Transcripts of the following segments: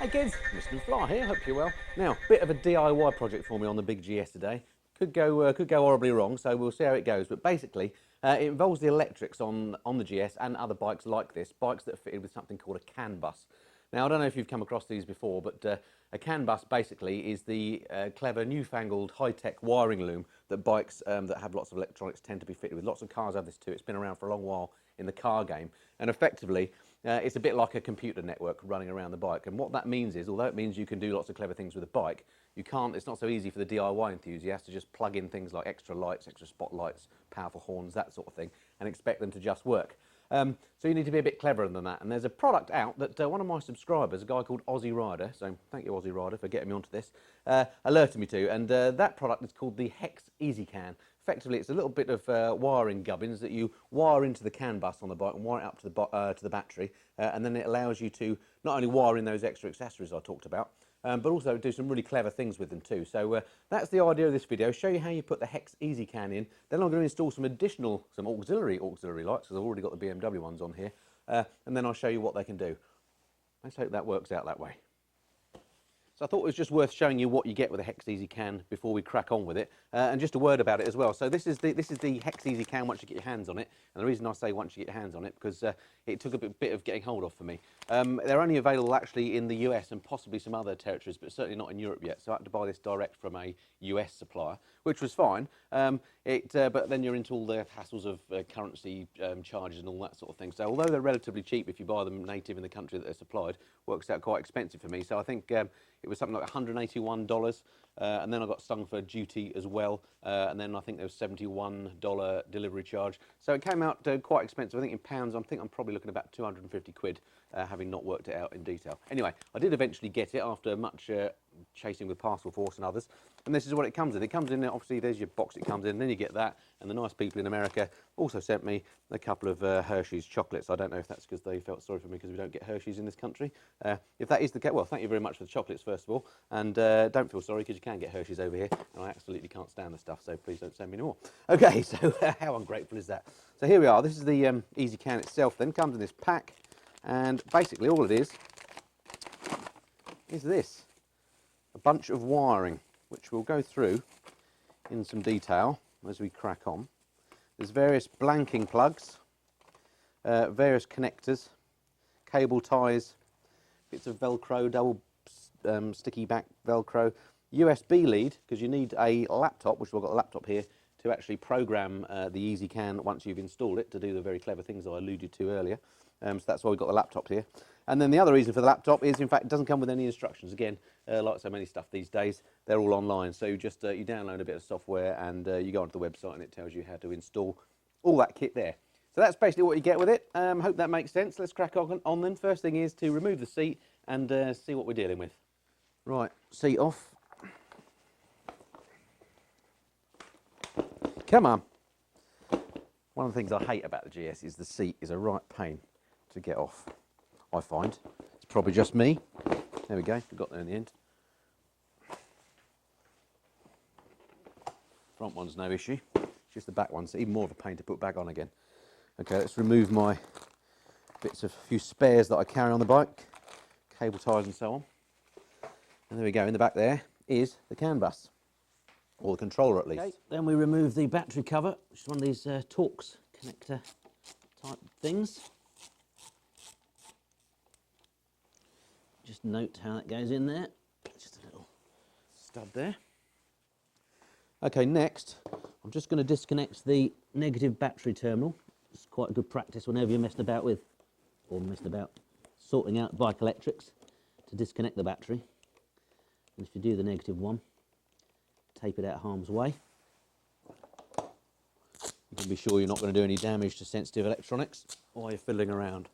Hey kids, Mr. Fly here, hope you're well. Now, bit of a DIY project for me on the big GS today. Could go horribly wrong, so we'll see how it goes. But basically, it involves the electrics on the GS and other bikes like this, bikes that are fitted with something called a CAN bus. Now, I don't know if you've come across these before, but a CAN bus basically is the clever, newfangled, high-tech wiring loom that bikes that have lots of electronics tend to be fitted with. Lots of cars have this too. It's been around for a long while in the car game, and effectively, it's a bit like a computer network running around the bike. And what that means is, although it means you can do lots of clever things with a bike, you can't, it's not so easy for the DIY enthusiast to just plug in things like extra lights, extra spotlights, powerful horns, that sort of thing, and expect them to just work. So you need to be a bit cleverer than that. And there's a product out that one of my subscribers, a guy called AussieRider, so thank you AussieRider for getting me onto this, alerted me to. And that product is called the HexEZcan. Effectively, it's a little bit of wiring gubbins that you wire into the CAN bus on the bike and wire it up to the battery, and then it allows you to not only wire in those extra accessories I talked about, but also do some really clever things with them too. So that's the idea of this video, show you how you put the HexEZcan in. Then I'm going to install some auxiliary lights, because I've already got the BMW ones on here, and then I'll show you what they can do. Let's hope that works out that way. So I thought it was just worth showing you what you get with a HexEZcan before we crack on with it, and just a word about it as well. So this is the HexEZcan once you get your hands on it, and the reason I say once you get your hands on it because it took a bit of getting hold of for me. They're only available actually in the US and possibly some other territories, but certainly not in Europe yet. So I had to buy this direct from a US supplier, which was fine. But then you're into all the hassles of currency charges and all that sort of thing. So although they're relatively cheap if you buy them native in the country that they're supplied, works out quite expensive for me. So I think it was something like $181, and then I got stung for duty as well, and then I think there was $71 delivery charge. So it came out quite expensive. I think in pounds, I'm probably looking at about 250 quid, having not worked it out in detail. Anyway, I did eventually get it after much chasing with Parcel Force and others, and this is what it comes in. It comes in, obviously there's your box it comes in, then you get that, and the nice people in America also sent me a couple of Hershey's chocolates. I don't know if that's because they felt sorry for me because we don't get Hershey's in this country. If that is the case, well, thank you very much for the chocolates first of all, and don't feel sorry because you can get Hershey's over here, and I absolutely can't stand the stuff, so please don't send me any more. Okay, so how ungrateful is that? So here we are. This is the EZCan itself then, comes in this pack, and basically all it is this. A bunch of wiring, which we'll go through in some detail as we crack on. There's various blanking plugs, various connectors, cable ties, bits of Velcro, double sticky back Velcro, USB lead, because you need a laptop, which I've got a laptop here, to actually program the EZCan once you've installed it to do the very clever things that I alluded to earlier. So that's why we've got the laptop here. And then the other reason for the laptop is, in fact, it doesn't come with any instructions. Again, like so many stuff these days, they're all online. So you just you download a bit of software and you go onto the website and it tells you how to install all that kit there. So that's basically what you get with it. Hope that makes sense. Let's crack on then. First thing is to remove the seat and see what we're dealing with. Right, seat off. Come on. One of the things I hate about the GS is the seat is a right pain to get off, I find. It's probably just me. There we go, we got there in the end. Front one's no issue, just the back one's even more of a pain to put back on again. Okay, let's remove my bits of a few spares that I carry on the bike, cable ties and so on. And there we go, in the back there is the CAN bus, or the controller at least. Okay, then we remove the battery cover, which is one of these Torx connector type things. Just note how that goes in there. Just a little stud there. Okay, next, I'm just going to disconnect the negative battery terminal. It's quite a good practice whenever you're messing about sorting out bike electrics, to disconnect the battery. And if you do the negative one, tape it out of harm's way. You can be sure you're not going to do any damage to sensitive electronics while you're fiddling around.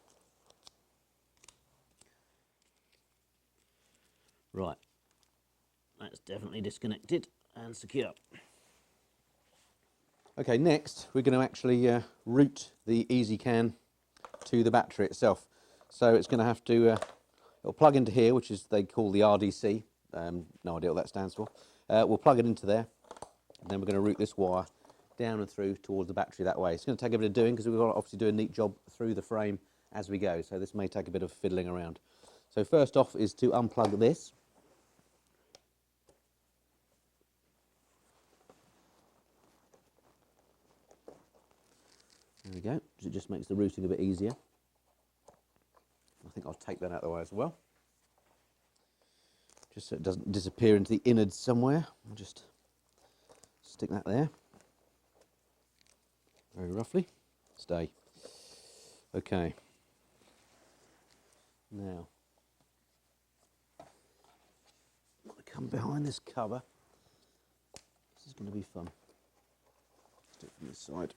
Right, that's definitely disconnected and secure. Okay, next we're going to actually route the EZCan to the battery itself. So it's going to have to, it'll plug into here, which is they call the RDC. No idea what that stands for. We'll plug it into there, and then we're going to route this wire down and through towards the battery that way. It's going to take a bit of doing because we've got to obviously do a neat job through the frame as we go. So this may take a bit of fiddling around. So first off is to unplug this. There we go, it just makes the routing a bit easier. I think I'll take that out of the way as well, just so it doesn't disappear into the innards somewhere. I'll just stick that there, very roughly. Stay. Okay. Now, I'm going to come behind this cover. This is going to be fun. Let's do it from this side.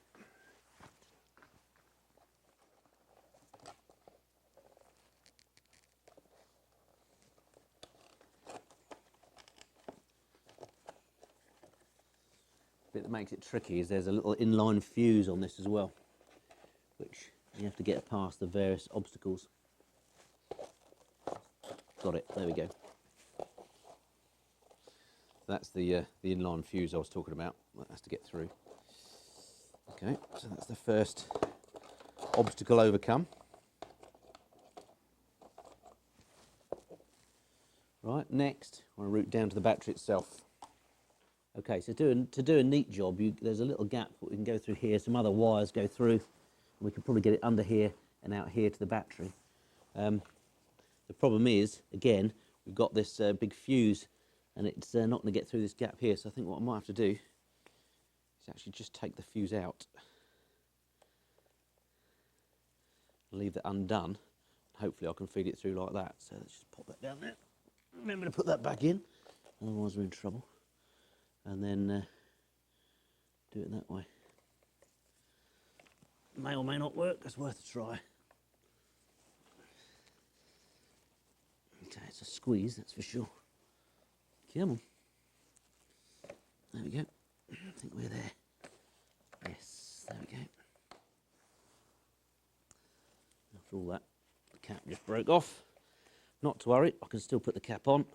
The bit that makes it tricky is there's a little inline fuse on this as well, which you have to get past the various obstacles. Got it, there we go. That's the inline fuse I was talking about. That has to get through. Okay, so that's the first obstacle overcome. Right, next, I want to route down to the battery itself. Okay, so to do a neat job, there's a little gap that we can go through here. Some other wires go through, and we can probably get it under here and out here to the battery. The problem is, again, we've got this big fuse, and it's not going to get through this gap here. So I think what I might have to do is actually just take the fuse out, leave that undone. Hopefully I can feed it through like that. So let's just pop that down there. Remember to put that back in, otherwise we're in trouble. And then do it that way. May or may not work, it's worth a try. Okay, it's a squeeze, that's for sure. Come on. There we go. I think we're there. Yes, there we go. After all that, the cap just broke off. Not to worry, I can still put the cap on.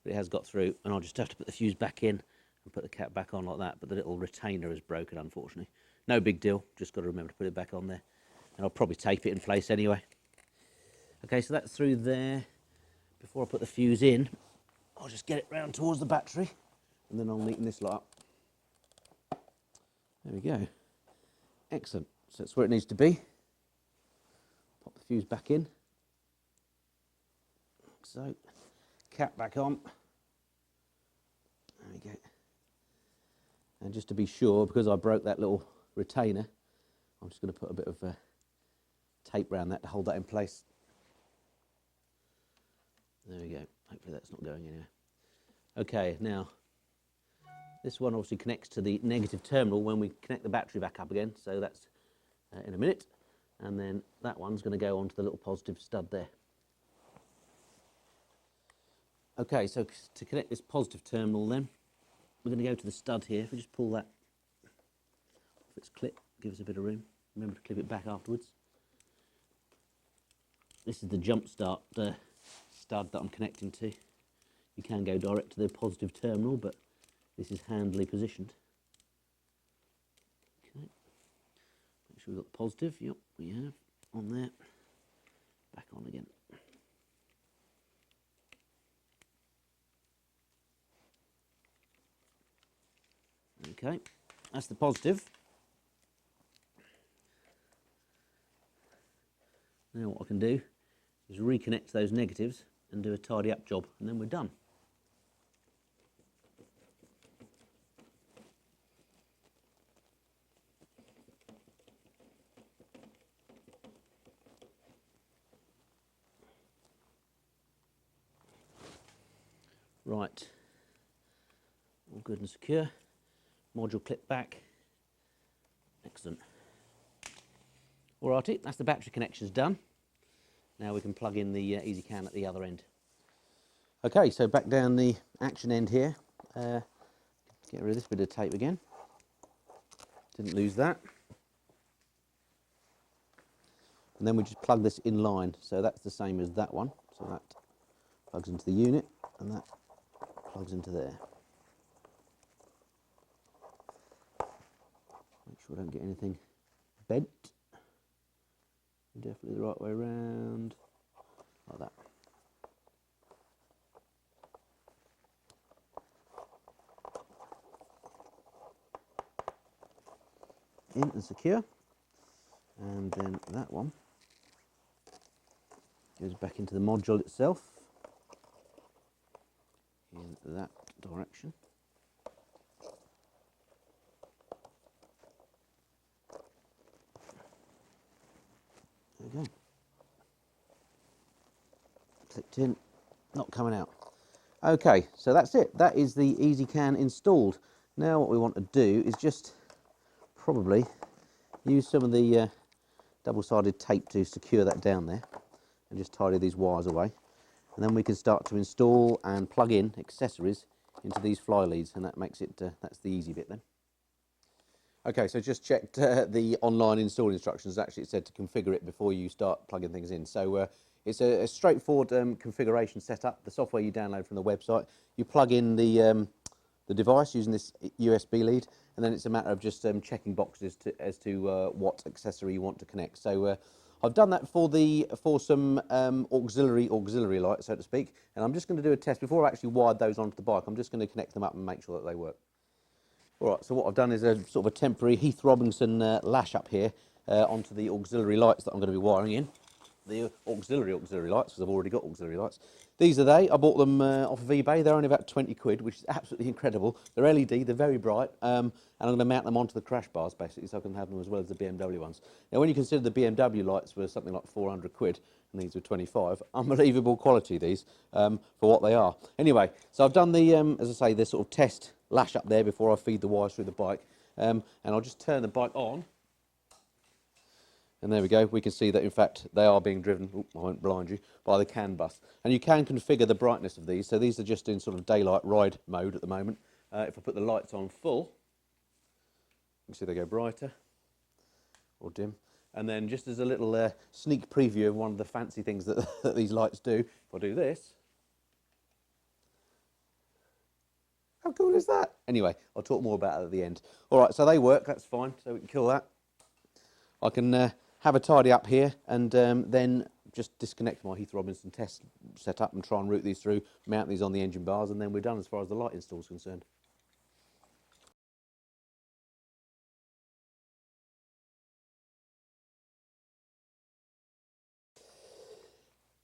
But it has got through, and I'll just have to put the fuse back in and put the cap back on like that. But the little retainer is broken, unfortunately. No big deal, just got to remember to put it back on there. And I'll probably tape it in place anyway. Okay, so that's through there. Before I put the fuse in, I'll just get it round towards the battery, and then I'll neaten this lot up. There we go. Excellent. So that's where it needs to be. Pop the fuse back in. Like so. Cap back on. There we go. And just to be sure, because I broke that little retainer, I'm just going to put a bit of tape around that to hold that in place. There we go. Hopefully that's not going anywhere. Okay, now this one obviously connects to the negative terminal when we connect the battery back up again, so that's in a minute. And then that one's going to go onto the little positive stud there. Okay, so to connect this positive terminal then, we're going to go to the stud here. If we just pull that off its clip, give us a bit of room. Remember to clip it back afterwards. This is the jump start stud that I'm connecting to. You can go direct to the positive terminal, but this is handily positioned. Okay, make sure we've got the positive. Yep, we have on there. Back on again. Okay, that's the positive. Now what I can do is reconnect those negatives and do a tidy up job, and then we're done. Right, all good and secure. Module clip back. Excellent. Alrighty, that's the battery connections done. Now we can plug in the HexEZcan at the other end. Okay, so back down the action end here. Get rid of this bit of tape again. Didn't lose that. And then we just plug this in line. So that's the same as that one. So that plugs into the unit, and that plugs into there. Make sure I don't get anything bent. Definitely the right way around, like that. In and secure, and then that one goes back into the module itself in that direction. There we go. Clicked in, not coming out. Okay, so that's it. That is the HexEZcan installed. Now what we want to do is just probably use some of the double-sided tape to secure that down there and just tidy these wires away. And then we can start to install and plug in accessories into these fly leads, and that makes it, that's the easy bit then. Okay, so just checked the online install instructions. Actually, it said to configure it before you start plugging things in. So it's a straightforward configuration setup. The software you download from the website, you plug in the device using this USB lead, and then it's a matter of just checking boxes as to what accessory you want to connect. So I've done that for some auxiliary lights, so to speak, and I'm just going to do a test before I've actually wired those onto the bike. I'm just going to connect them up and make sure that they work. All right, so what I've done is a sort of a temporary Heath Robinson lash up here onto the auxiliary lights that I'm going to be wiring in. The auxiliary lights, because I've already got auxiliary lights. These are they. I bought them off of eBay. They're only about 20 quid, which is absolutely incredible. They're LED, they're very bright, and I'm going to mount them onto the crash bars, basically, so I can have them as well as the BMW ones. Now, when you consider the BMW lights were something like 400 quid, and these were 25, unbelievable quality, these, for what they are. Anyway, so I've done the, as I say, the sort of test lash up there before I feed the wires through the bike, and I'll just turn the bike on. And there we go, we can see that in fact they are being driven, I won't blind you, by the CAN bus. And you can configure the brightness of these, so these are just in sort of daylight ride mode at the moment. If I put the lights on full, you can see they go brighter or dim. And then just as a little sneak preview of one of the fancy things that, that these lights do, if I do this, how cool is that? Anyway, I'll talk more about it at the end. All right, so they work, that's fine, so we can kill that. I can have a tidy up here and then just disconnect my Heath Robinson test setup and try and route these through, mount these on the engine bars, and then we're done as far as the light install is concerned.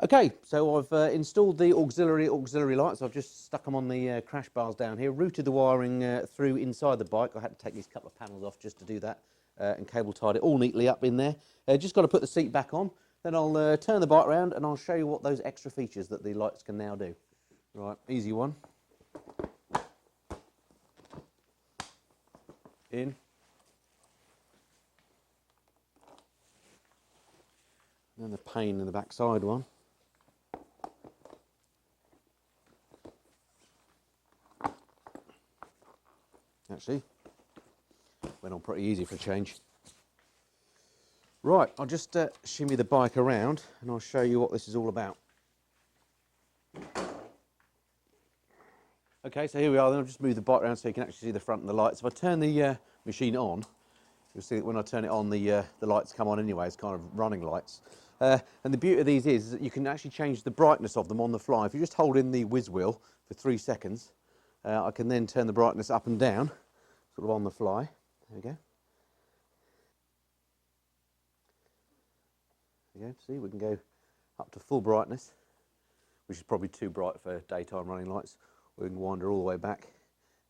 Okay, so I've installed the auxiliary lights. I've just stuck them on the crash bars down here, routed the wiring through inside the bike. I had to take these couple of panels off just to do that. And cable tied it all neatly up in there. Just got to put the seat back on, then I'll turn the bike around and I'll show you what those extra features that the lights can now do. Right, easy one. In. And then the pain in the backside one. Actually, went on pretty easy for a change. Right, I'll just shimmy the bike around and I'll show you what this is all about. Okay, so here we are, then I'll just move the bike around so you can actually see the front and the lights. If I turn the machine on, you'll see that when I turn it on, the lights come on anyway, it's kind of running lights. And the beauty of these is that you can actually change the brightness of them on the fly. If you just hold in the whiz wheel for 3 seconds, I can then turn the brightness up and down, sort of on the fly. There we go. There we go. See, we can go up to full brightness, which is probably too bright for daytime running lights. We can wander all the way back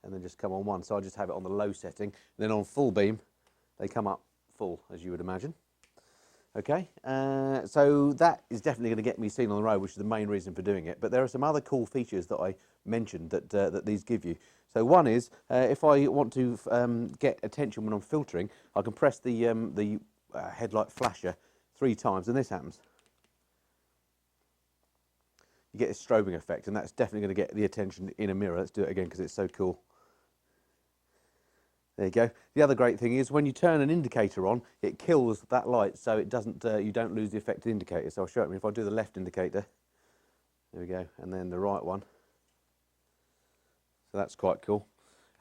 and then just come on one. So I just have it on the low setting. Then on full beam, they come up full, as you would imagine. Okay, so that is definitely going to get me seen on the road, which is the main reason for doing it. But there are some other cool features that I mentioned that, that these give you. So one is, if I want to get attention when I'm filtering, I can press the headlight flasher 3 times and this happens. You get a strobing effect, and that's definitely going to get the attention in a mirror. Let's do it again because it's so cool. There you go. The other great thing is when you turn an indicator on, it kills that light, so it doesn't. You don't lose the effect of the indicator. So I'll show it. If I do the left indicator, there we go, and then the right one. So that's quite cool.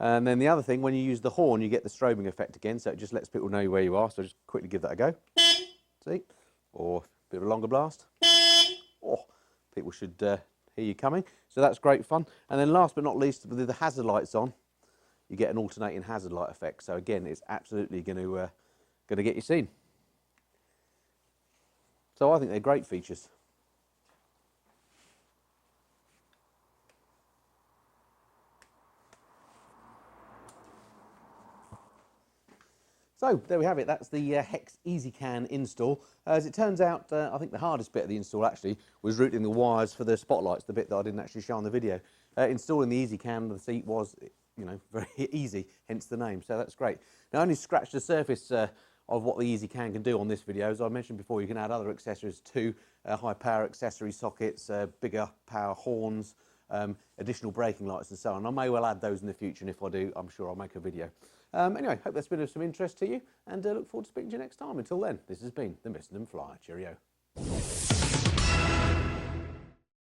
And then the other thing, when you use the horn, you get the strobing effect again, so it just lets people know where you are. So just quickly give that a go. See, or a bit of a longer blast. Oh, people should hear you coming. So that's great fun. And then last but not least, with the hazard lights on, you get an alternating hazard light effect. So again, it's absolutely going to get you seen. So I think they're great features. So there we have it. That's the HexEZcan install. As it turns out, I think the hardest bit of the install actually was routing the wires for the spotlights, the bit that I didn't actually show on the video. Installing the EZcan on the seat was, you know, very easy, hence the name. So that's great. Now, I only scratched the surface of what the EZcan can do on this video. As I mentioned before, you can add other accessories too, high power accessory sockets, bigger power horns, additional braking lights and so on. I may well add those in the future, and if I do, I'm sure I'll make a video. Anyway, hope that's been of some interest to you, and look forward to speaking to you next time. Until then, this has been the Missing and Flyer. Cheerio.